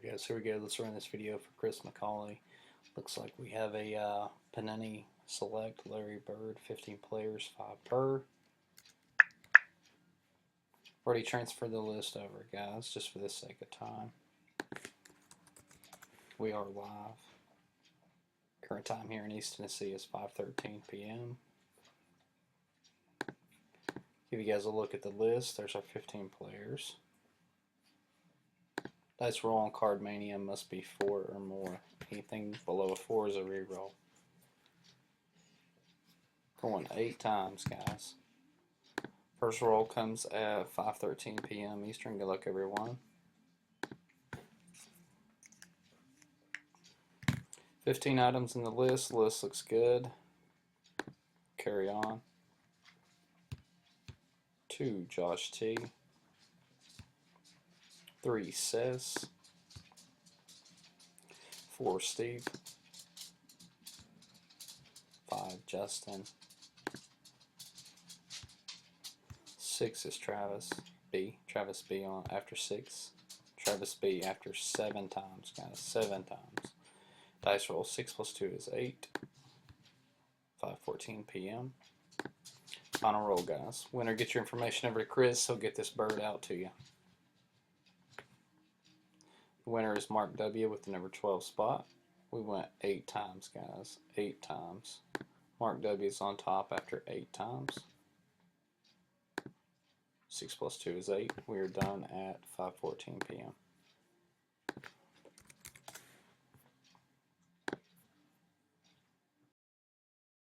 Alright guys, here we go. Let's run this video for Chris McCauley. Looks like we have a Panini Select Larry Bird, 15 players, 5 per. Already transferred the list over, guys, just for the sake of time. We are live. Current time here in East Tennessee is 5:13 p.m. Give you guys a look at the list. There's our 15 players. Dice roll on CardMANIA must be 4 or more. Anything below a 4 is a reroll. Going 8 times, guys. First roll comes at 5:13 p.m. Eastern. Good luck, everyone. 15 items in the list. The list looks good. Carry on. 2, Josh T. 3, Says. 4, Steve. 5, Justin. 6 is Travis B. Travis B on after 6. Travis B after 7 times, guys. 7 times. Dice roll 6 plus 2 is 8. 5:14 p.m. Final roll, guys. Winner, get your information over to Chris. He'll get this bird out to you. The winner is Mark W. with the number 12 spot. We went 8 times, guys. 8 times. Mark W. is on top after 8 times. 6 plus 2 is 8. We are done at 5:14 p.m.